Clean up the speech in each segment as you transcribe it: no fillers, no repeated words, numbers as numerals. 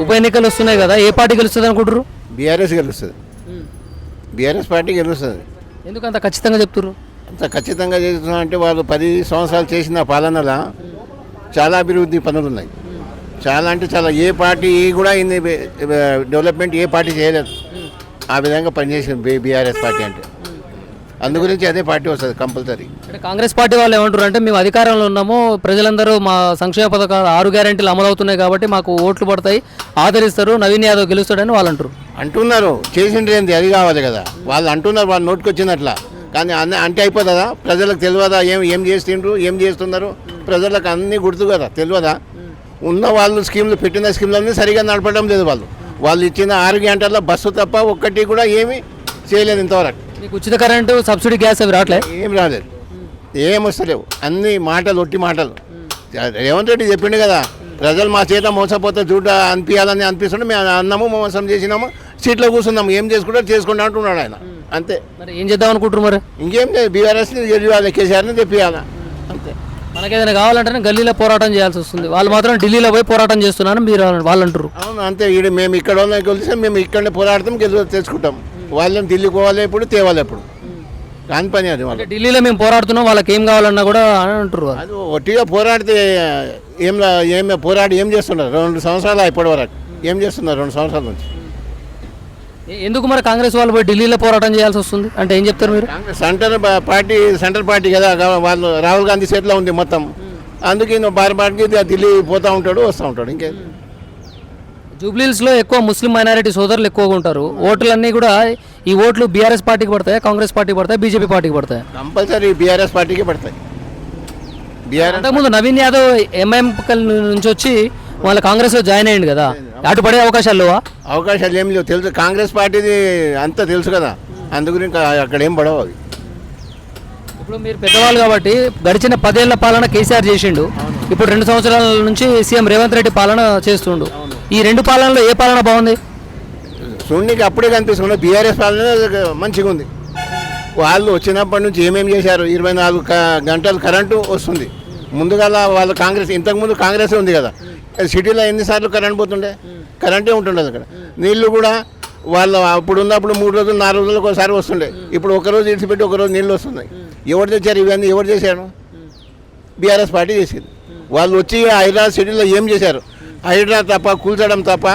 ఉప ఎన్నికలు వస్తున్నాయి కదా, ఏ పార్టీ గెలుస్తుంది అనుకుంటారు? బీఆర్ఎస్ గెలుస్తుంది. బీఆర్ఎస్ పార్టీ గెలుస్తుంది. ఎందుకు అంత ఖచ్చితంగా చెప్తున్నారు? అంత ఖచ్చితంగా చేస్తున్నా అంటే వాళ్ళు 10 సంవత్సరాలు చేసిన పాలనలో చాలా అభివృద్ధి పనులు ఉన్నాయి. చాలా అంటే చాలా, ఏ పార్టీ కూడా ఇన్ని డెవలప్మెంట్ ఏ పార్టీ చేయలేదు. ఆ విధంగా పనిచేసింది బీఆర్ఎస్ పార్టీ అంటే. అందుగురించి అదే పార్టీ వస్తుంది కంపల్సరీ. అంటే కాంగ్రెస్ పార్టీ వాళ్ళు ఏమంటారు అంటే, మేము అధికారంలో ఉన్నాము, ప్రజలందరూ మా సంక్షేమ పథకాలు 6 గ్యారెంటీలు అమలవుతున్నాయి కాబట్టి మాకు ఓట్లు పడతాయి, ఆదరిస్తారు, నవీన్ యాదవ్ గెలుస్తాడని వాళ్ళు అంటారు. అంటున్నారు, చేసిండ్రేంది అది కావాలి కదా. వాళ్ళు అంటున్నారు, వాళ్ళు నోటికి వచ్చినట్లా. కానీ అంటే అయిపోతుందా? ప్రజలకు తెలియదా ఏం చేస్తుండ్రు, ఏం చేస్తున్నారు? ప్రజలకు అన్నీ గుర్తు కదా, తెలియదా? ఉన్న వాళ్ళు స్కీమ్లు పెట్టిన స్కీమ్లన్నీ సరిగా నడపడం లేదు. వాళ్ళు ఇచ్చిన 6 గంటల్లో బస్సు తప్ప ఒక్కటి కూడా ఏమీ చేయలేదు ఇంతవరకు. మీకు ఉచిత కరెంటు, సబ్సిడీ గ్యాస్ అవి రావట్లేదు? ఏం రాలేదు, ఏం వస్తలేవు. అన్ని మాటలు, ఒట్టి మాటలు. రేవంత్ రెడ్డి చెప్పిండు కదా, ప్రజలు మా చేత మోసపోతే చూడ అనిపించాలని అనిపిస్తుంటే మేము అన్నాము, మోసం చేసినాము, సీట్లో కూర్చున్నాము, ఏం చేసుకుంటా అంటున్నాడు ఆయన. అంతే. మరి ఏం చేద్దాం అనుకుంటారు? మరి ఇంకేం లేదు, బీఆర్ఎస్ని గెలివాలి, కేసీఆర్ని తెప్పియాలా, అంతే. మనకేదైనా కావాలంటేనే గల్లీలో పోరాటం చేయాల్సి వస్తుంది. వాళ్ళు మాత్రం ఢిల్లీలో పోయి పోరాటం చేస్తున్నాను మీరు వాళ్ళు అంటారు. అవును, అంతే. మేము ఇక్కడ వాళ్ళని కలిసి మేము ఇక్కడనే పోరాడతాం, తెచ్చుకుంటాం. వాళ్ళని ఢిల్లీకి పోవాలి, ఎప్పుడు తేవాలి, ఎప్పుడు కాని పని అది. అంటే ఢిల్లీలో మేము పోరాడుతున్నాం, వాళ్ళకి ఏం కావాలన్నా కూడా అని అంటారు. అది ఒట్టిగా పోరాడితే ఏం పోరాడి ఏం చేస్తున్నారు? 2 సంవత్సరాలు ఇప్పటి వరకు ఏం చేస్తున్నారు? 2 సంవత్సరాల నుంచి. ఎందుకు మరి కాంగ్రెస్ వాళ్ళు పోయి ఢిల్లీలో పోరాటం చేయాల్సి వస్తుంది అంటే ఏం చెప్తారు మీరు? సెంటర్ పార్టీ కదా, వాళ్ళు రాహుల్ గాంధీ చేతిలో ఉంది మొత్తం. అందుకే పార్టీకి ఢిల్లీ పోతూ ఉంటాడు, వస్తూ ఉంటాడు. ఇంకేం. జూబ్లీహిల్స్లో ఎక్కువ ముస్లిం మైనారిటీ సోదరులు ఎక్కువగా ఉంటారు. ఓట్లన్నీ కూడా ఈ ఓట్లు బీఆర్ఎస్ పార్టీకి పడతాయి, కాంగ్రెస్ పార్టీకి పడతాయి, బీజేపీ పార్టీకి పడతాయి? కంపల్సరీ బీఆర్ఎస్ పార్టీకి పడతాయి. అంతకుముందు నవీన్ యాదవ్ ఎంఐఎం నుంచి వచ్చి వాళ్ళ కాంగ్రెస్లో జాయిన్ అయ్యింది కదా, అటు పడే అవకాశాలు లేవా? అవకాశాలు ఏం లేవు, తెలుసు. కాంగ్రెస్ పార్టీది అంతా తెలుసు కదా, అందుకని అక్కడ ఏం పడవు అవి. ఇప్పుడు మీరు పెద్దవాళ్ళు కాబట్టి గడిచిన 10 ఏళ్ల పాలన కేసీఆర్ చేసిండు, ఇప్పుడు 2 సంవత్సరాల నుంచి సీఎం రేవంత్ రెడ్డి పాలన చేస్తుండు. ఈ 2 పాలనలో ఏ పాలన బాగుంది? చూడడానికి అప్పుడే కనిపిస్తుంది, బీఆర్ఎస్ పాలన మంచిగా ఉంది. వాళ్ళు వచ్చినప్పటి నుంచి ఏమేమి చేశారు? 24 గంటలు కరెంటు వస్తుంది. ముందుగా వాళ్ళు కాంగ్రెస్, ఇంతకుముందు కాంగ్రెస్ ఉంది కదా, సిటీలో ఎన్నిసార్లు కరెంట్ పోతుండే? కరెంటే ఉంటుండదు అక్కడ. నీళ్లు కూడా వాళ్ళు అప్పుడు ఉన్నప్పుడు 3 రోజులు 4 రోజులకు ఒకసారి వస్తుండే. ఇప్పుడు ఒకరోజు ఇడిచిపెట్టి ఒకరోజు నీళ్ళు వస్తున్నాయి. ఎవరు తెచ్చారు ఇవన్నీ? ఎవరు చేశారు? బీఆర్ఎస్ పార్టీ చేసింది. వాళ్ళు వచ్చి హైదరాబాద్ సిటీలో ఏం చేశారు? హైదరాబాద్ తప్ప, కూల్చడం తప్ప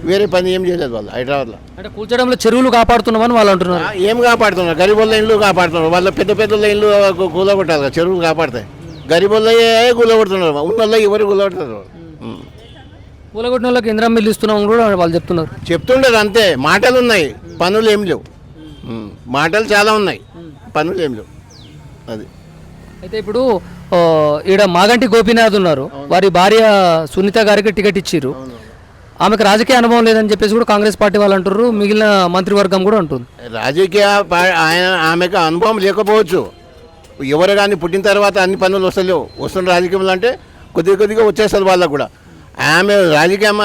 వేరే పని ఏం చేయలేదు వాళ్ళు హైదరాబాద్లో. అంటే కూల్చడంలో చెరువులు కాపాడుతున్నామని వాళ్ళు అంటున్నారు. ఏం కాపాడుతున్నారు? గరీబుల ఇల్లు కాపాడుతున్నారు. వాళ్ళ పెద్ద ఇల్లు కూలగొట్టాలి కదా, చెరువులు కాపాడతాయి. గరీబుల్లే కూలగొడుతున్నారు, ఉన్న ఎవరు కూలగొడుతున్నారు? కూలగొట్టిన వాళ్ళకి ఇందిరా మిల్లు ఇస్తున్నాం కూడా వాళ్ళు చెప్తుండదు. అంతే, మాటలు ఉన్నాయి, పనులు ఏం లేవు. మాటలు చాలా ఉన్నాయి, పనులు ఏం లేవు. అది. అయితే ఇప్పుడు ఈడ మాగంటి గోపీనాథ్ ఉన్నారు, వారి భార్య సునీత గారికి టికెట్ ఇచ్చిర్రు. ఆమెకు రాజకీయ అనుభవం లేదని చెప్పేసి కూడా కాంగ్రెస్ పార్టీ వాళ్ళు అంటారు, మిగిలిన మంత్రివర్గం కూడా అంటుంది. ఆమెకు అనుభవం లేకపోవచ్చు. ఎవరు కానీ పుట్టిన తర్వాత అన్ని పనులు వస్తలేవు. వస్తున్న రాజకీయంలో అంటే కొద్దిగా వచ్చేస్తుంది వాళ్ళకు కూడా. ఆమె రాజకీయం,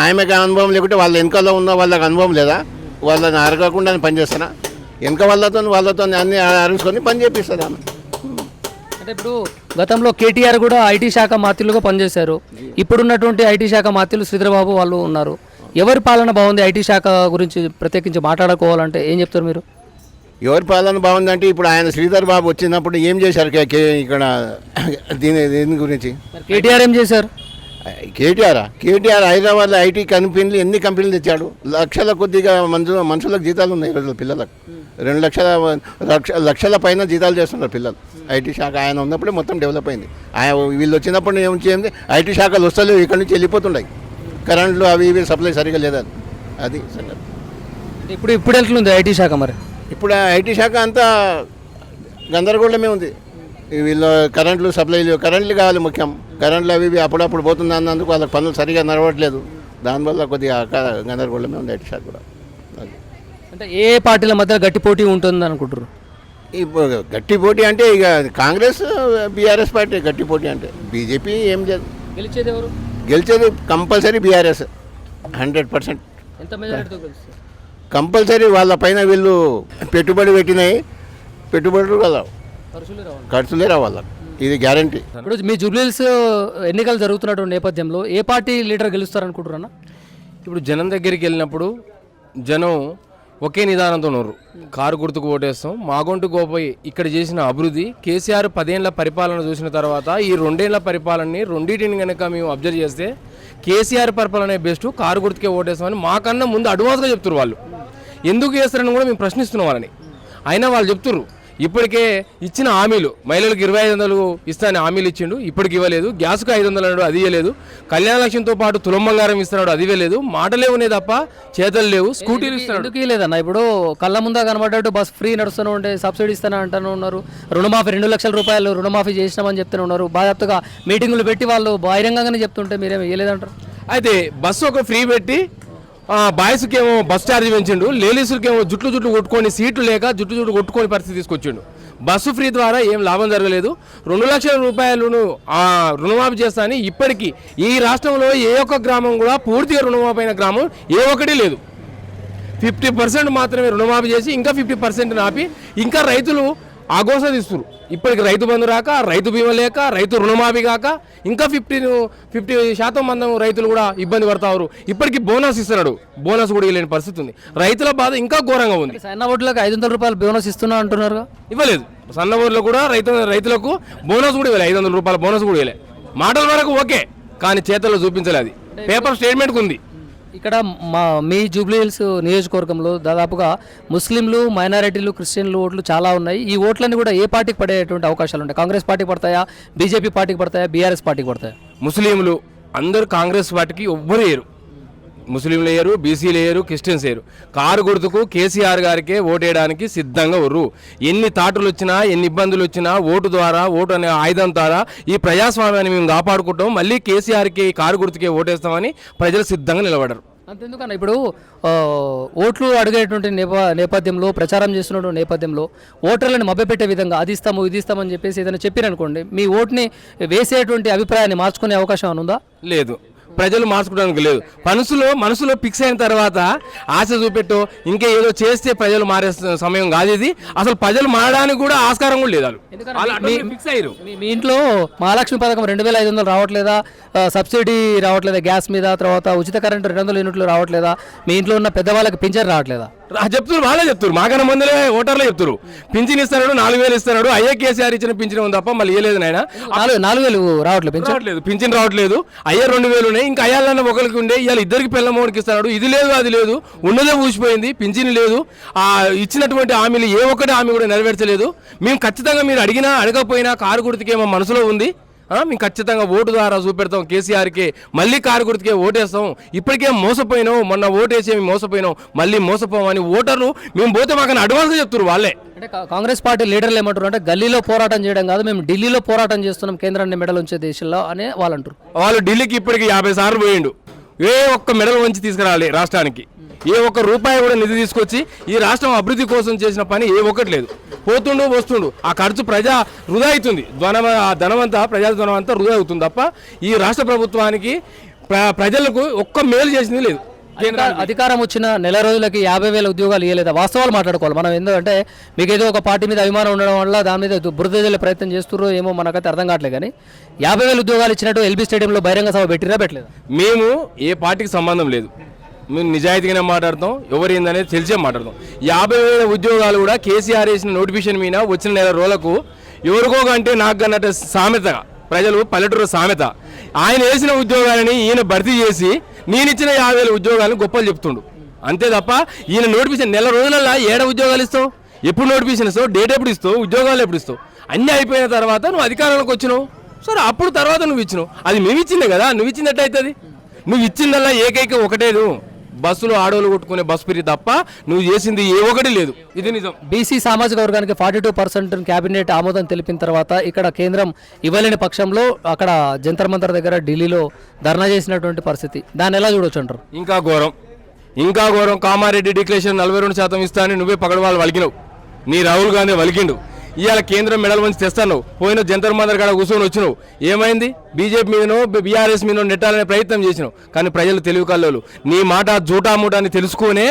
ఆమెకు అనుభవం లేకుంటే వాళ్ళ వెనకాల ఉన్న వాళ్ళకి అనుభవం లేదా? వాళ్ళని అరగకుండా పనిచేస్తారా? వెనక వాళ్ళతో అన్ని అరుచుకొని పని చేపిస్తుంది ఆమె. అంటే ఇప్పుడు గతంలో కేటీఆర్ కూడా ఐటీ శాఖ మాత్యులుగా పనిచేశారు. ఇప్పుడున్నటువంటి ఐటీ శాఖ మాత్యులు శ్రీధరబాబు వాళ్ళు ఉన్నారు. ఎవరి పాలన బాగుంది? ఐటీ శాఖ గురించి ప్రత్యేకించి మాట్లాడుకోవాలంటే ఏం చెప్తారు మీరు? ఎవరి పాలన బాగుందంటే ఇప్పుడు ఆయన శ్రీధర్ బాబు వచ్చినప్పుడు ఏం చేశారు ఇక్కడ దీని గురించి? కేటీఆర్ ఏం చేశారు? కేటీఆర్ హైదరాబాద్లో ఐటీ కంపెనీలు ఎన్ని కంపెనీలు తెచ్చాడు? లక్షల కొద్దిగా మనుషులకు జీతాలు ఉన్నాయి ఈరోజు పిల్లలకు. 2 లక్షల పైన జీతాలు చేస్తున్నారు పిల్లలు. ఐటీ శాఖ ఆయన ఉన్నప్పుడే మొత్తం డెవలప్ అయింది. వీళ్ళు వచ్చినప్పుడు ఏమింది? ఐటీ శాఖలు వస్తలేవు, ఇక్కడ నుంచి వెళ్ళిపోతున్నాయి. కరెంట్లు అవి ఇవి సప్లై సరిగా లేదా? అది సంగతి. ఇప్పుడు వెళ్తుంది ఐటీ శాఖ. మరి ఇప్పుడు ఐటీ శాఖ అంతా గందరగోళమే ఉంది. వీళ్ళు కరెంట్లు సప్లైలు, కరెంట్లు కావాలి ముఖ్యం. కరెంట్లు అవి అప్పుడప్పుడు పోతుంది అన్నందుకు వాళ్ళకి పనులు సరిగా నడవట్లేదు. దానివల్ల కొద్దిగా గందరగోళమే ఉంది ఐటీ శాఖ కూడా. అది. అంటే ఏ పార్టీల మధ్య గట్టి పోటీ ఉంటుంది అనుకుంటారు? ఇప్పుడు గట్టి పోటీ అంటే ఇక కాంగ్రెస్ బీఆర్ఎస్ పార్టీ గట్టి పోటీ. అంటే బీజేపీ ఏం లేదు. గెలిచేది ఎవరు? గెలిచేది కంపల్సరీ బీఆర్ఎస్ 100%. ఎంత మెజారిటీతో గెలుస్తారు? కంపల్సరీ. వాళ్ళ పైన వీళ్ళు పెట్టుబడి పెట్టినాయి, పెట్టుబడులు కదా, ఖర్చులే రావాలి. ఇది గ్యారంటీ. ఇప్పుడు మీ జూబ్లీహిల్స్ ఎన్నికలు జరుగుతున్నటువంటి నేపథ్యంలో ఏ పార్టీ లీడర్ గెలుస్తారు అనుకుంటున్నా? ఇప్పుడు జనం దగ్గరికి వెళ్ళినప్పుడు జనం ఒకే నిదానంతో ఉన్నారు. కారు గుర్తుకు ఓటేస్తాం. మాగొంటు గోపయ్య ఇక్కడ చేసిన అభివృద్ధి, కేసీఆర్ 10 ఏళ్ల పరిపాలన చూసిన తర్వాత ఈ 2 ఏళ్ల పరిపాలనని రెండింటిని కనుక మేము అబ్జర్వ్ చేస్తే కేసీఆర్ పరిపాలన బెస్ట్, కారు గుర్తుకే ఓటేస్తామని మాకన్నా ముందు అడ్వాన్స్గా చెప్తున్నారు. వాళ్ళు ఎందుకు చేస్తారని కూడా మేము ప్రశ్నిస్తున్నాం వాళ్ళని. అయినా వాళ్ళు చెప్తున్నారు ఇప్పటికే ఇచ్చిన హామీలు, మహిళలకు 2500 ఇస్తానని హామీలు ఇచ్చిండు, ఇప్పటికి ఇవ్వలేదు. గ్యాస్కు 500 అన్నాడు, అది ఇవ్వలేదు. కళ్యాణ లక్ష్యంతో పాటు తులం బంగారం ఇస్తున్నాడు, అది ఇవ్వలేదు. మాటలే ఉన్నాయి తప్ప చేతలు లేవు. స్కూటీలు ఇస్తున్నాడు. ఎందుకు లేదన్న? ఇప్పుడు కళ్ళ ముందా కనబడ్డట్టు బస్ ఫ్రీ నడుస్తూనే ఉంటే సబ్సిడీ ఇస్తానే అంటూనే ఉన్నారు. రుణమాఫీ 2 లక్షల రూపాయలు రుణమాఫీ చేసినామని చెప్తూనే ఉన్నారు. బాధ్యతగా మీటింగులు పెట్టి వాళ్ళు బహిరంగంగానే చెప్తుంటే మీరేమి ఇవ్వలేదంటారు. అయితే బస్సు ఒక ఫ్రీ పెట్టి బాయ్స్కేమో బస్ ఛార్జ్ పెంచిండు, లేడీస్కేమో జుట్లు కొట్టుకొని సీట్లు లేక జుట్లు కొట్టుకొని పరిస్థితి తీసుకొచ్చిండు. బస్సు ఫ్రీ ద్వారా ఏం లాభం జరగలేదు. 2 లక్షల రూపాయలను రుణమాఫీ చేస్తా అని ఇప్పటికీ ఈ రాష్ట్రంలో ఏ ఒక్క గ్రామం కూడా పూర్తిగా రుణమాఫీ అయిన గ్రామం ఏ ఒక్కటి లేదు. 50% మాత్రమే రుణమాఫీ చేసి ఇంకా 50% ఆపి ఇంకా రైతులు ఆగోస తీస్తున్నారు. ఇప్పటికి రైతు బంధు రాక, రైతు బీమా లేక, రైతు రుణమాఫీ కాక ఇంకా 50% మంది రైతులు కూడా ఇబ్బంది పడతారు. ఇప్పటికి బోనస్ ఇస్తున్నాడు, బోనస్ కూడా ఇవ్వలేని పరిస్థితి ఉంది. రైతుల బాధ ఇంకా ఘోరంగా ఉంది. సన్న ఓట్లకు 500 రూపాయలు బోనస్ ఇస్తున్నా అంటున్నారు. ఇవ్వలేదు. సన్న ఊర్లో కూడా రైతులకు బోనస్ కూడా ఇవ్వలేదు. 500 రూపాయల బోనస్ కూడా ఇవ్వలేదు. మాటల వరకు ఓకే, కానీ చేతల్లో చూపించలేదు. అది పేపర్ స్టేట్మెంట్కి ఉంది. ఇక్కడ మీ జూబ్లీ హిల్స్ నియోజకవర్గంలో దాదాపుగా ముస్లింలు, మైనారిటీలు, క్రిస్టియన్లు ఓట్లు చాలా ఉన్నాయి. ఈ ఓట్లన్నీ కూడా ఏ పార్టీకి పడేటువంటి అవకాశాలు ఉంటాయి? కాంగ్రెస్ పార్టీకి పడతాయా, బీజేపీ పార్టీకి పడతాయా, బీఆర్ఎస్ పార్టీకి పడతాయా? ముస్లింలు అందరూ కాంగ్రెస్ పార్టీకి ఎవ్వరు వేయరు. ముస్లింలు వేయరు, బీసీలు వేయరు, క్రిస్టియన్స్ వేయరు. కారు గుర్తుకు కేసీఆర్ గారికే ఓటేయడానికి సిద్ధంగా ఉర్రు. ఎన్ని తాటులు వచ్చినా, ఎన్ని ఇబ్బందులు వచ్చినా ఓటు ద్వారా, ఓటు అనే ఆయుధం ద్వారా ఈ ప్రజాస్వామ్యాన్ని మేము కాపాడుకుంటాం. మళ్ళీ కేసీఆర్కి కారు గుర్తుకే ఓటేస్తామని ప్రజలు సిద్ధంగా నిలబడరు. అంతెందుకన్నా ఇప్పుడు ఓట్లు అడిగేటువంటి నేపథ్యంలో, ప్రచారం చేస్తున్న నేపథ్యంలో ఓటర్లను మభ్యపెట్టే విధంగా అది ఇస్తాము ఇది ఇస్తామని చెప్పేసి ఏదైనా చెప్పారనుకోండి, మీ ఓటుని వేసేటువంటి అభిప్రాయాన్ని మార్చుకునే అవకాశం ఏమైనా ఉందా? లేదు, ప్రజలు మార్చుకోవడానికి లేదు. మనసులో ఫిక్స్ అయిన తర్వాత ఆశ చూపెట్టో ఇంకా ఏదో చేస్తే ప్రజలు మారే సమయం కాదు ఇది. అసలు ప్రజలు మారడానికి కూడా ఆస్కారం కూడా లేదు. ఫిక్స్ అయ్యారు. మీ ఇంట్లో మహాలక్ష్మి పథకం 2500 రావట్లేదా? సబ్సిడీ రావట్లేదా గ్యాస్ మీద? తర్వాత ఉచిత కరెంటు 200 యూనిట్లు రావట్లేదా? మీ ఇంట్లో ఉన్న పెద్దవాళ్ళకి పింఛన్ రావట్లేదా? చెప్తున్నారు, వాళ్ళే చెప్తారు. మాకన్నా మందులే ఓటర్లే చెప్తారు. పింఛన్ ఇస్తున్నాడు, 4000 ఇస్తున్నాడు. అయ్యే కేసీఆర్ ఇచ్చిన పింఛన్ ఉంది తప్ప మళ్ళీ ఇవ్వలేదు. నాయన 4000 రావట్లేదు, పింఛన్ రావట్లేదు. అయ్యే 2000 ఉన్నాయి. ఇంకా అయ్యాలన్న ఒకరికి ఉండే, ఇవాళ ఇద్దరికి పిల్లమోడికి ఇస్తున్నాడు. ఇది లేదు, అది లేదు, ఉన్నదే ఊసిపోయింది. పింఛన్ లేదు. ఇచ్చినటువంటి హామీలు ఏ ఒక్కటి హామీ కూడా నెరవేర్చలేదు. మేము ఖచ్చితంగా మీరు అడిగినా అడగకపోయినా కారు గుర్తుకేమో మనసులో ఉంది. మేము ఖచ్చితంగా ఓటు ద్వారా చూపెడతాం కేసీఆర్కి, మళ్ళీ కారు గుర్తుకే ఓటేస్తాం. ఇప్పటికే మోసపోయినాం, మొన్న ఓటేసి మోసపోయినాం, మళ్ళీ మోసపోమని ఓటర్లు మేము పోతే మాకు అడ్వాన్స్గా చెప్తారు వాళ్ళే. అంటే కాంగ్రెస్ పార్టీ లీడర్లు ఏమంటారు అంటే గల్లీలో పోరాటం చేయడం కాదు, మేము ఢిల్లీలో పోరాటం చేస్తున్నాం కేంద్రాన్ని మెడల్ ఉంచే దేశంలో అని వాళ్ళు అంటారు. వాళ్ళు ఢిల్లీకి ఇప్పటికి 50 సార్లు పోయిండు. ఏ ఒక్క మెడల్ వంచి తీసుకురావాలి రాష్ట్రానికి. ఏ ఒక్క రూపాయి కూడా నిధి తీసుకొచ్చి ఈ రాష్ట్రం అభివృద్ధి కోసం చేసిన పని ఏ ఒక్కటి లేదు. పోతుండు వస్తుండు, ఆ ఖర్చు ప్రజా వృధా అవుతుంది. ధనమంతా ప్రజల ధనం అంతా వృధా అవుతుంది తప్ప ఈ రాష్ట్ర ప్రభుత్వానికి ప్రజలకు ఒక్క మేలు చేసింది లేదు. అధికారం వచ్చిన నెల రోజులకి 50,000 ఉద్యోగాలు ఇవ్వలేదా? వాస్తవాలు మాట్లాడుకోవాలి మనం. ఎందుకంటే మీకు ఏదో ఒక పార్టీ మీద అభిమానం ఉండడం వల్ల దాని మీద బురద జల్లే ప్రయత్నం చేస్తుర్రో ఏమో మనకైతే అర్థం కావట్లేదు. కానీ 50,000 ఉద్యోగాలు ఇచ్చినట్టు ఎల్బీ స్టేడియంలో బహిరంగ సభ పెట్టలేదా? మేము ఏ పార్టీకి సంబంధం లేదు, మేము నిజాయితీగానే మాట్లాడతాం. ఎవరు ఏందనేది తెలిసే మాట్లాడతాం. 50,000 ఉద్యోగాలు కూడా కేసీఆర్ వేసిన నోటిఫికేషన్ మీద వచ్చిన నెల రోజులకు ఎవరికో కంటే నాకు అన్నట్టు సామెతగా ప్రజలు పల్లెటూరు సామెత. ఆయన వేసిన ఉద్యోగాలని ఈయన భర్తీ చేసి నేను ఇచ్చిన 50,000 ఉద్యోగాలను గొప్పలు చెప్తుండు అంతే తప్ప ఈయన నోటిఫికేషన్ నెల రోజులలో 7 ఉద్యోగాలు ఇస్తావు, ఎప్పుడు నోటిఫికేషన్ ఇస్తావు, డేట్ ఎప్పుడు ఇస్తావు, ఉద్యోగాలు ఎప్పుడు ఇస్తావు? అన్నీ అయిపోయిన తర్వాత నువ్వు అధికారంలోకి వచ్చినావు సరే, అప్పుడు తర్వాత నువ్వు ఇచ్చినావు. అది మేము ఇచ్చిందే కదా, నువ్వు ఇచ్చినట్టు అవుతుంది. నువ్వు ఇచ్చిందల్లా ఏకైక ఒకటేదు, బస్సులు ఆడోళ్ళు కొట్టుకునే బస్సు పిరి తప్ప నువ్వు చేసింది ఏ ఒకటి లేదు. ఇది నిజం. బీసీ సామాజిక వర్గానికి 42% క్యాబినెట్ ఆమోదం తెలిపిన తర్వాత ఇక్కడ కేంద్రం ఇవ్వలేని పక్షంలో అక్కడ జంతర్ మంతర్ దగ్గర ఢిల్లీలో ధర్నా చేసినటువంటి పరిస్థితి, దాన్ని ఎలా చూడొచ్చు అంటారు? ఇంకా ఘోరం. కామారెడ్డి డిక్లరేషన్ 42% ఇస్తా అని నువ్వే పగడవాళ్ళు వలికినావు. నీ రాహుల్ గాంధీ వలికిండు. ఇవాళ కేంద్రం మెడల్ వంచి తెస్తాను. పోయిన జంతర్ మంతర్ కాడ కూర్చొని వచ్చినావు. ఏమైంది? బీజేపీ మీదనో బీఆర్ఎస్ మీదనో నెట్టాలనే ప్రయత్నం చేసినావు. కానీ ప్రజలు తెలివి కల్లోలు. నీ మాట జూటామూట అని తెలుసుకునే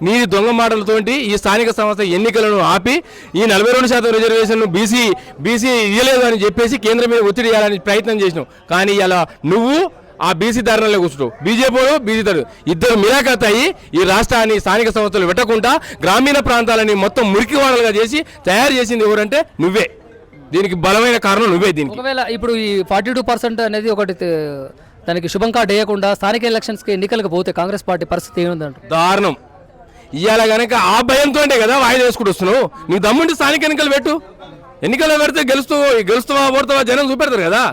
నీ దొంగ మాటలతోటి ఈ స్థానిక సంస్థ ఎన్నికలను ఆపి ఈ 42% రిజర్వేషన్ బీసీ ఇవ్వలేదు అని చెప్పేసి కేంద్రం మీద ఒత్తిడి చేయాలని ప్రయత్నం చేసినావు. కానీ ఇలా నువ్వు ఆ బీసీ ధరలో కూర్చుంటావు. బీజేపీ ధర ఇద్దరు మిలాఖత్ అయ్యి ఈ రాష్ట్రాన్ని స్థానిక సంస్థలు పెట్టకుండా గ్రామీణ ప్రాంతాలని మొత్తం మురికివాడలుగా చేసి తయారు చేసింది ఎవరంటే నువ్వే. దీనికి బలమైన కారణం నువ్వే. దీనికి ఒకవేళ ఇప్పుడు ఈ 42% అనేది ఒకటి దానికి శుభం కార్డు వేయకుండా స్థానిక ఎలక్షన్స్కి ఎన్నికలకు పోతే కాంగ్రెస్ పార్టీ పరిస్థితి ఏముందంట? దారుణం. ఇవాళ కనుక ఆ భయంతో కదా వాయిదా వేసుకుంటూ వస్తున్నావు. నీకు దమ్ముంటే స్థానిక ఎన్నికలు పెట్టు. ఎన్నికల్లో పెడితే గెలుస్తావా ఓడతావా జనం చూపెడతారు కదా.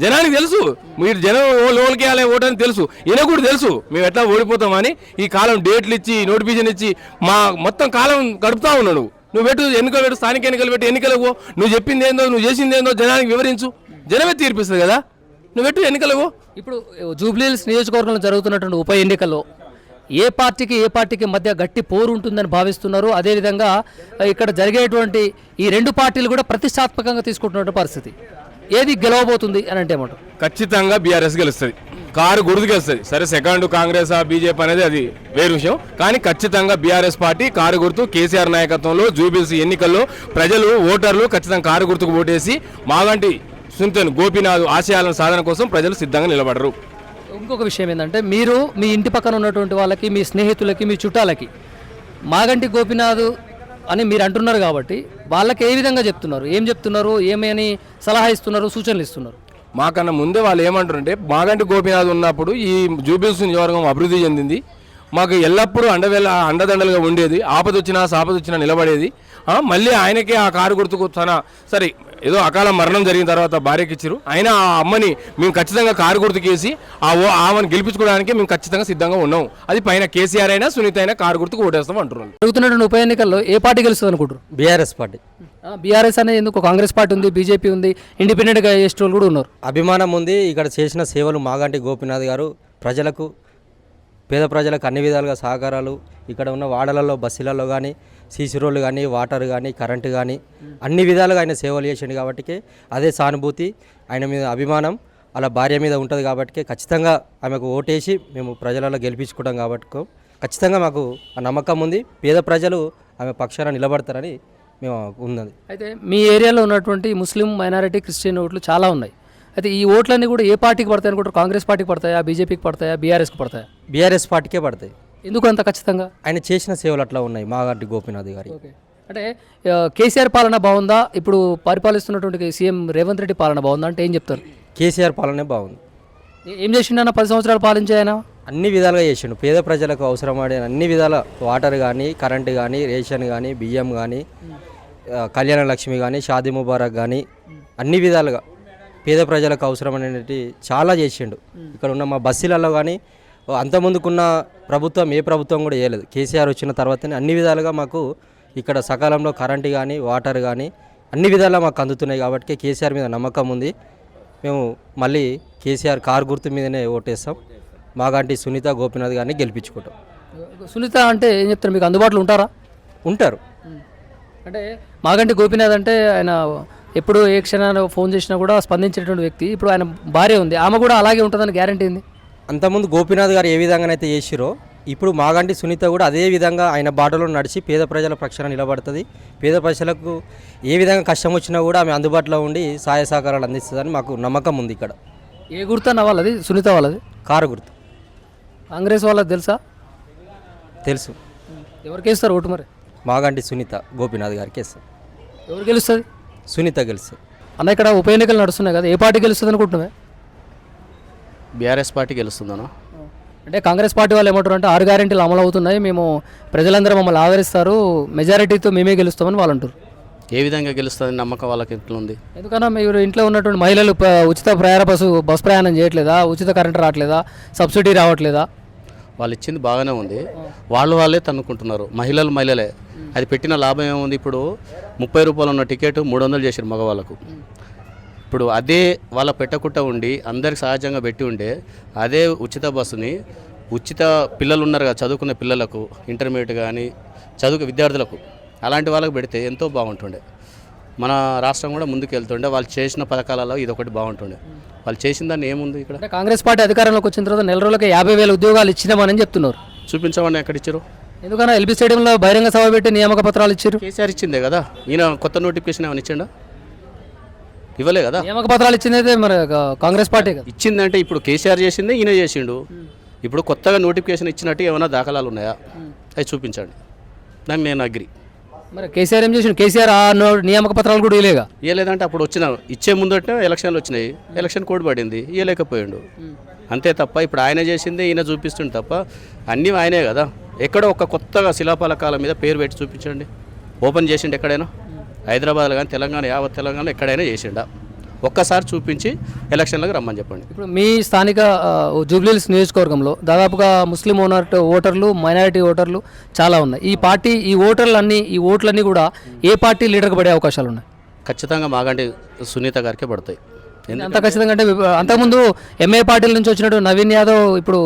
జనానికి తెలుసు మీరు జనం లోకి వేయాలి ఓటని తెలుసు. ఈయన కూడా తెలుసు మేము ఎట్లా ఓడిపోతామని. ఈ కాలం డేట్లు ఇచ్చి నోటిఫికేషన్ ఇచ్చి మా మొత్తం కాలం గడుపుతా ఉన్నాడు. నువ్వు పెట్టు ఎన్నికలు పెట్టు, స్థానిక ఎన్నికలు పెట్టి ఎన్నికలకు నువ్వు చెప్పింది ఏందో నువ్వు చేసింది ఏందో జనానికి వివరించు. జనమే తీర్పిస్తుంది కదా. నువ్వు పెట్టు ఎన్నికలకు. ఇప్పుడు జూబ్లీహిల్స్ నియోజకవర్గంలో జరుగుతున్నటువంటి ఉప ఎన్నికల్లో ఏ పార్టీకి మధ్య గట్టి పోరు ఉంటుందని భావిస్తున్నారు? అదేవిధంగా ఇక్కడ జరిగేటువంటి ఈ రెండు పార్టీలు కూడా ప్రతిష్టాత్మకంగా తీసుకుంటున్న పరిస్థితి. ఏది గెలవబోతుంది అని అంటే ఏమంటారు? ఖచ్చితంగా బీఆర్ఎస్ గెలుస్తుంది. కారు గుర్తు గెలుస్తుంది. సరే సెకండ్ కాంగ్రెస్ బీజేపీ అనేది అది వేరు విషయం. కానీ ఖచ్చితంగా బీఆర్ఎస్ పార్టీ కారు గుర్తు కేసీఆర్ నాయకత్వంలో జూబిల్స్ ఎన్నికల్లో ప్రజలు ఓటర్లు ఖచ్చితంగా కారు గుర్తుకు ఓటేసి మాగంటి సునీతను గోపీనాథ్ ఆశయాలను సాధన కోసం ప్రజలు సిద్ధంగా నిలబడరు. ఇంకొక విషయం ఏంటంటే మీరు మీ ఇంటి పక్కన ఉన్నటువంటి వాళ్ళకి, మీ స్నేహితులకి, మీ చుట్టాలకి మాగంటి గోపీనాథ్ అని మీరు అంటున్నారు కాబట్టి వాళ్ళకి ఏ విధంగా చెప్తున్నారు? ఏం చెప్తున్నారు? ఏమని సలహా ఇస్తున్నారు? సూచనలు ఇస్తున్నారు? మాకన్నా ముందే వాళ్ళు ఏమంటారంటే మాగంటి గోపీనాథ్ ఉన్నప్పుడు ఈ జూబిల్స్ నియోజకవర్గం అభివృద్ధి చెందింది. మాకు ఎల్లప్పుడూ అండదండలుగా ఉండేది. ఆపదొచ్చినా సాపదొచ్చినా నిలబడేది. మళ్ళీ ఆయనకే ఆ కారు గుర్తుకు సరే ఏదో అకాల మరణం జరిగిన తర్వాత భార్యకి ఇచ్చారు. అయినా ఆ అమ్మని మేము ఖచ్చితంగా కారు గుర్తుకేసి ఆమెను గెలిపించుకోవడానికి మేము ఖచ్చితంగా సిద్ధంగా ఉన్నాం. అది పైన కేసీఆర్ అయినా సునీత అయినా కారు గుర్తుకు ఓటేస్తాం అంటున్నారు. జరుగుతున్నటువంటి ఉప ఎన్నికల్లో ఏ పార్టీ గెలుస్తుంది అనుకుంటారు? BRS party. బీఆర్ఎస్ అనేది ఎందుకు? కాంగ్రెస్ పార్టీ ఉంది, బీజేపీ ఉంది, ఇండిపెండెంట్గా చేసే వాళ్ళు కూడా ఉన్నారు. అభిమానం ఉంది. ఇక్కడ చేసిన సేవలు మాగంటి గోపీనాథ్ గారు ప్రజలకు, పేద ప్రజలకు అన్ని విధాలుగా సహకారాలు, ఇక్కడ ఉన్న వాడలలో బస్సులలో కానీ సీసీ రోడ్లు కానీ వాటర్ కానీ కరెంటు కానీ అన్ని విధాలుగా ఆయన సేవలు చేసిండు. కాబట్టి అదే సానుభూతి, ఆయన మీద అభిమానం అలా భార్య మీద ఉంటుంది. కాబట్టి ఖచ్చితంగా ఆమెకు ఓటేసి మేము ప్రజలలో గెలిపించుకుంటాం. కాబట్టి ఖచ్చితంగా మాకు ఆ నమ్మకం ఉంది. పేద ప్రజలు ఆమె పక్షాన నిలబడతారని మేము ఉన్నది. అయితే మీ ఏరియాలో ఉన్నటువంటి ముస్లిం మైనారిటీ క్రిస్టియన్ ఓట్లు చాలా ఉన్నాయి. అయితే ఈ ఓట్లన్నీ కూడా ఏ పార్టీకి పడతాయి అనుకుంటారు? కాంగ్రెస్ పార్టీకి పడతాయా, బీజేపీకి పడతాయా, బీఆర్ఎస్కి పడతాయా? బీఆర్ఎస్ పార్టీకే పడతాయి. ఎందుకు అంత ఖచ్చితంగా? ఆయన చేసిన సేవలు అట్లా ఉన్నాయి మాగంటి గోపీనాథ్ గారి. అంటే కేసీఆర్ పాలన బాగుందా, ఇప్పుడు పరిపాలిస్తున్నటువంటి సీఎం రేవంత్ రెడ్డి పాలన బాగుందా అంటే ఏం చెప్తారు? కేసీఆర్ పాలనే బాగుంది. ఏం చేసిండన్న 10 సంవత్సరాలు పాలించాయన? అన్ని విధాలుగా చేసిండు. పేద ప్రజలకు అవసరమడే అన్ని విధాల వాటర్ కానీ కరెంటు కానీ రేషన్ కానీ బియ్యం కానీ కళ్యాణ లక్ష్మి కానీ షాదీ ముబారక్ కానీ అన్ని విధాలుగా పేద ప్రజలకు అవసరమైనటువంటి చాలా చేసిండు. ఇక్కడ ఉన్న మా బస్సులలో కానీ అంతకుముందుకున్న ప్రభుత్వం ఏ ప్రభుత్వం కూడా చేయలేదు. కేసీఆర్ వచ్చిన తర్వాతనే అన్ని విధాలుగా మాకు ఇక్కడ సకాలంలో కరెంటు కానీ వాటర్ కానీ అన్ని విధాలుగా మాకు అందుతున్నాయి. కాబట్టి కేసీఆర్ మీద నమ్మకం ఉంది. మేము మళ్ళీ కేసీఆర్ కారు గుర్తు మీదనే ఓటేస్తాం. మాగంటి సునీత గోపీనాథ్ గారిని గెలిపించుకుంటాం. సునీత అంటే ఏం చెప్తారు? మీకు అందుబాటులో ఉంటారా? ఉంటారు. అంటే మాగంటి గోపీనాథ్ అంటే ఆయన ఎప్పుడు ఏ క్షణాన్ని ఫోన్ చేసినా కూడా స్పందించేటువంటి వ్యక్తి. ఇప్పుడు ఆయన భార్య ఉంది, ఆమె కూడా అలాగే ఉంటుందని గ్యారంటీ ఉంది. అంతకుముందు గోపీనాథ్ గారు ఏ విధంగానైతే చేసిరో ఇప్పుడు మాగంటి సునీత కూడా అదే విధంగా ఆయన బాటలో నడిచి పేద ప్రజల పక్షాన నిలబడుతుంది. పేద ప్రజలకు ఏ విధంగా కష్టం వచ్చినా కూడా ఆమె అందుబాటులో ఉండి సహాయ సహకారాలు అందిస్తుందని మాకు నమ్మకం ఉంది. ఇక్కడ ఏ గుర్తు అన్న వాళ్ళది? సునీత వాళ్ళది కారు గుర్తు. కాంగ్రెస్ వాళ్ళది తెలుసా? తెలుసు. ఎవరికి వేస్తారు ఓటు మరి? మాగంటి సునీత గోపీనాథ్ గారికి వేస్తాం. ఎవరు గెలుస్తుంది? సునీత గెలుస్తుంది. అన్న ఇక్కడ ఉప ఎన్నికలు నడుస్తున్నాయి కదా, ఏ పార్టీ గెలుస్తుంది అనుకుంటున్నావే? BRS party గెలుస్తుందనా? అంటే కాంగ్రెస్ పార్టీ వాళ్ళు ఏమంటారు అంటే 6 గ్యారెంటీలు అమలు అవుతున్నాయి, మేము ప్రజలందరూ మమ్మల్ని ఆదరిస్తారు, మెజారిటీతో మేమే గెలుస్తామని వాళ్ళు అంటారు. ఏ విధంగా గెలుస్తుంది నమ్మకం వాళ్ళకి ఎట్లా ఉంది? ఎందుకన్నా మీరు ఇంట్లో ఉన్నటువంటి మహిళలు ఉచిత బస్ ప్రయాణం చేయట్లేదా? ఉచిత కరెంట్ రావట్లేదా? సబ్సిడీ రావట్లేదా? వాళ్ళు ఇచ్చింది బాగానే ఉంది. వాళ్ళే తన్నుకుంటున్నారు. మహిళలే అది పెట్టిన లాభం ఏముంది? ఇప్పుడు 30 రూపాయలు ఉన్న టికెట్ 300 చేశారు మగవాళ్ళకు. ఇప్పుడు అదే వాళ్ళ పెట్టకుండా ఉండి అందరికి సహజంగా పెట్టి ఉండే అదే ఉచిత బస్సుని ఉచిత పిల్లలు ఉన్నారు కదా చదువుకునే పిల్లలకు, ఇంటర్మీడియట్ కానీ విద్యార్థులకు అలాంటి వాళ్ళకు పెడితే ఎంతో బాగుంటుండే. మన రాష్ట్రం కూడా ముందుకు వెళ్తుండే. వాళ్ళు చేసిన పథకాలలో ఇది ఒకటి బాగుంటుండే. వాళ్ళు చేసిన దాన్ని ఏముంది ఇక్కడ? కాంగ్రెస్ పార్టీ అధికారంలోకి వచ్చిన తర్వాత నెల రోజులకి 50,000 ఉద్యోగాలు ఇచ్చినామని చెప్తున్నారు. చూపించమని ఎక్కడ ఇచ్చారు? ఎందుకన్నా ఎల్బీ స్టేడియంలో బహిరంగ సభ పెట్టి నియామక పత్రాలు ఇచ్చారు. కేసీఆర్ ఇచ్చిందే కదా. ఈయన కొత్త నోటిఫికేషన్ ఏమైనా ఇచ్చిండా? ఇవ్వలే కదా. నియామక పత్రాలు ఇచ్చింది అయితే మరి కాంగ్రెస్ పార్టీ కదా. ఇచ్చిందంటే ఇప్పుడు కేసీఆర్ చేసిందే ఈయన చేసిండు. ఇప్పుడు కొత్తగా నోటిఫికేషన్ ఇచ్చినట్టు ఏమైనా దాఖలాలు ఉన్నాయా అవి చూపించండి, దాన్ని నేను అగ్రి. మరి కేసీఆర్ ఏం చేసిండు? కేసీఆర్ ఆ నియామక పత్రాలు కూడా ఇవ్వలేగా. ఇవ్వలేదంటే అప్పుడు వచ్చిన ఇచ్చే ముందట ఎలక్షన్లు వచ్చినాయి, ఎలక్షన్ కోడ్ పడింది, ఇవ్వలేకపోయిండు అంతే తప్ప ఇప్పుడు ఆయన చేసిందే ఈయన చూపిస్తుండు తప్ప అన్నీ ఆయనే కదా. ఎక్కడో ఒక కొత్తగా శిలాఫలకాల మీద పేరు పెట్టి చూపించండి. ఓపెన్ చేసిండు ఎక్కడైనా? హైదరాబాద్లో కానీ తెలంగాణ, యావత్ తెలంగాణ ఎక్కడైనా చేసిండా? ఒక్కసారి చూపించి ఎలక్షన్లకు రమ్మని చెప్పండి. ఇప్పుడు మీ స్థానిక జూబ్లీహిల్స్ నియోజకవర్గంలో దాదాపుగా ముస్లిం ఓటర్లు, మైనారిటీ ఓటర్లు చాలా ఉన్నాయి. ఈ పార్టీ ఈ ఓట్లన్నీ కూడా ఏ పార్టీ లీడర్కి పడే అవకాశాలు ఉన్నాయి? ఖచ్చితంగా మాగంటి సునీత గారికే పడతాయి. అంత ఖచ్చితంగా అంటే అంతకుముందు ఎంఏ పార్టీల నుంచి వచ్చినట్టు నవీన్ యాదవ్ ఇప్పుడు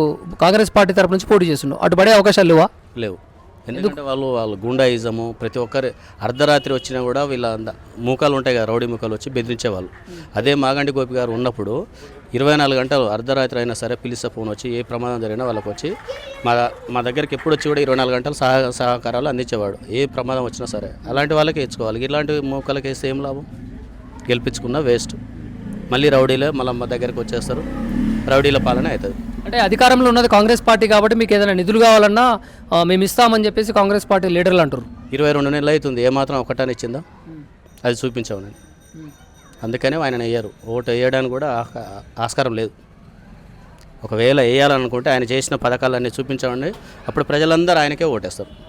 కాంగ్రెస్ పార్టీ తరపు నుంచి పోటీ చేస్తుండు, అటు పడే అవకాశాలు లేవా? లేవు. ఎందుకంటే వాళ్ళు గుండాయిజము, ప్రతి ఒక్కరు అర్ధరాత్రి వచ్చినా కూడా వీళ్ళ మూకాలు ఉంటాయి కదా, రౌడీ మూకాలు వచ్చి బెదిరించేవాళ్ళు. అదే మాగంటి గోపి గారు ఉన్నప్పుడు 24 గంటలు అర్ధరాత్రి అయినా సరే పిలిస్తే ఫోన్ వచ్చి ఏ ప్రమాదం జరిగినా వాళ్ళకి వచ్చి మా దగ్గరికి ఎప్పుడు వచ్చి కూడా 24 గంటలు సహకారాలు అందించేవాడు. ఏ ప్రమాదం వచ్చినా సరే అలాంటి వాళ్ళకి వేసుకోవాలి. ఇలాంటి మూకాలకి వేస్తే ఏం లాభం? గెలిపించుకున్నా వేస్ట్. మళ్ళీ రౌడీలే మళ్ళీ మా దగ్గరికి వచ్చేస్తారు, రౌడీల పాలన అవుతుంది. అంటే అధికారంలో ఉన్నది కాంగ్రెస్ పార్టీ కాబట్టి మీకు ఏదైనా నిధులు కావాలన్నా మేము ఇస్తామని చెప్పేసి కాంగ్రెస్ పార్టీ లీడర్లు అంటారు. 22 నెలలు అవుతుంది, ఏమాత్రం ఒకటాన్ని ఇచ్చిందా? అది చూపించావు నేను. అందుకనే ఆయన వేయరు. ఓటు వేయడానికి కూడా ఆస్కారం లేదు. ఒకవేళ వేయాలనుకుంటే ఆయన చేసిన పథకాలన్నీ చూపించామండి, అప్పుడు ప్రజలందరూ ఆయనకే ఓటేస్తారు.